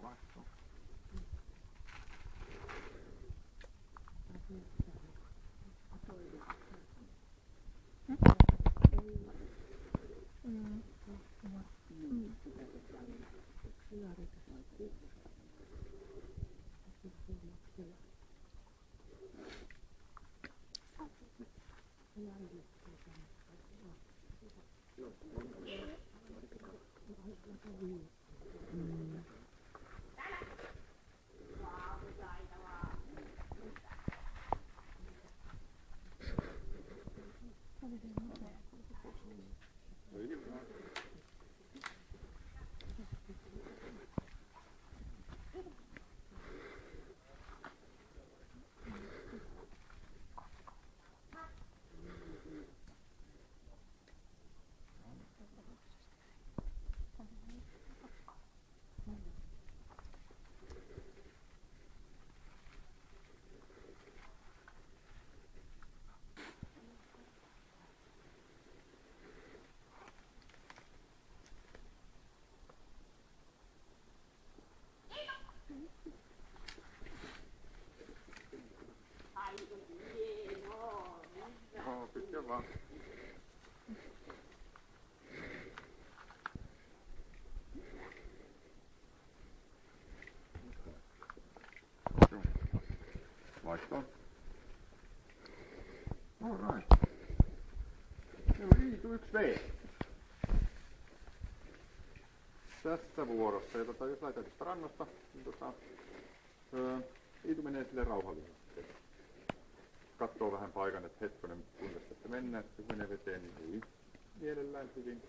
vaihtuu. Joo, pitkä vaan. Vaihtoon. All right. Se oli Iitu 1V. Tässä vuorossa. Ja jos lähdetään tästä rannasta, niin Iitu menee sille rauhallisesti. Katsoo vähän paikan, että hetkonen, kuinka tästä mennään, että kun menee veteen, niin ei mielellään hyvin.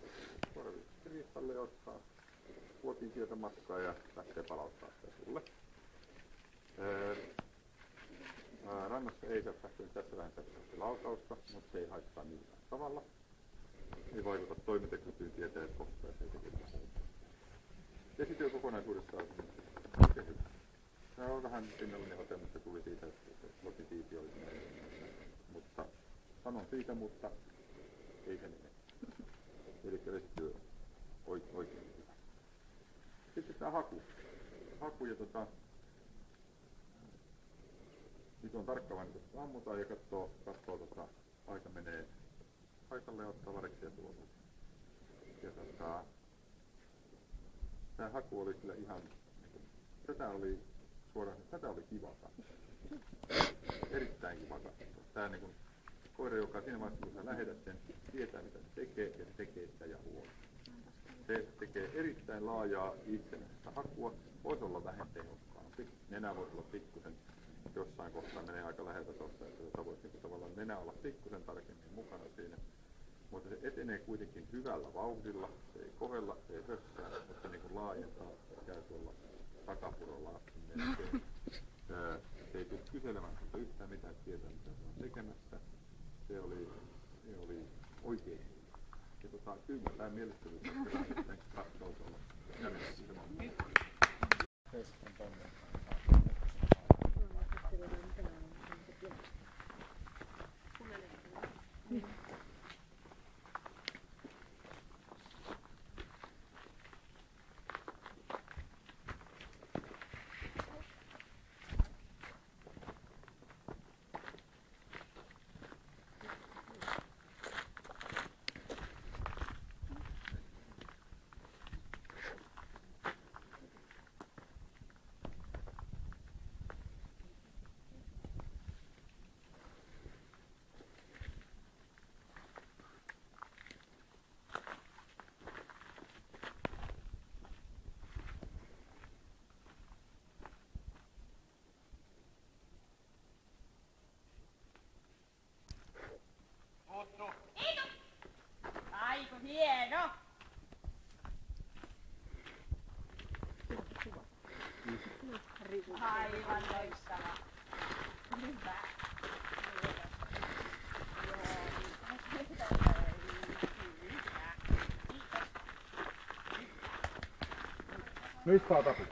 Korvisesti riistalle ottaa kuotin sieltä matkaa ja lähtee palauttaa sitä sulle. Rannassa ei saa sähköön, tässä vähän sähköön lautausta, mutta se ei haittaa millään tavalla. Ei vaikuta toimintakykyyn, tietää, että kohtaa se ei tekee. Vesityö kokonaisuudessaan on oikein hyvä. Se on vähän pinnallinen ote, mutta tuli siitä, että lotitiipi oli mutta sanon siitä, mutta ei se mene. Eli vesityö oikein hyvä. Sitten tämä haku. Nyt on tarkkavainen, että ammutaan ja katsoo aika menee paikalle ja ottaa vareksia tuolla. Ja tämä haku oli kyllä ihan, tätä oli kivata. Erittäin kivata. Tämä niin kuin koira, joka siinä vaiheessa, kun sä lähetät sen, tietää mitä se tekee ja se tekee sitä ja huolta. Se tekee erittäin laajaa itsenäistä hakua, voisi olla vähän tehokkaampi. Nenä voisi olla pikkusen, jossain kohtaa menee aika läheltä tuossa, että voisi niin tavallaan nenä olla pikkusen tarkemmin mukana siinä. Mutta se etenee kuitenkin hyvällä vauhdilla, se ei kovella, se ei hössää, mutta se niin kuin laajentaa, se käy tuolla takapurolla melkein. Se ei tule kyselemään sieltä yhtään mitään, tietää mitä se on tekemässä. Se oli oikein hyvä. Ja kyllä tämä mielestäni sitten katsoo tuolla jäljestä. Aiku hieno! Aivan loistava. Hyvä. Nyt saa tapu.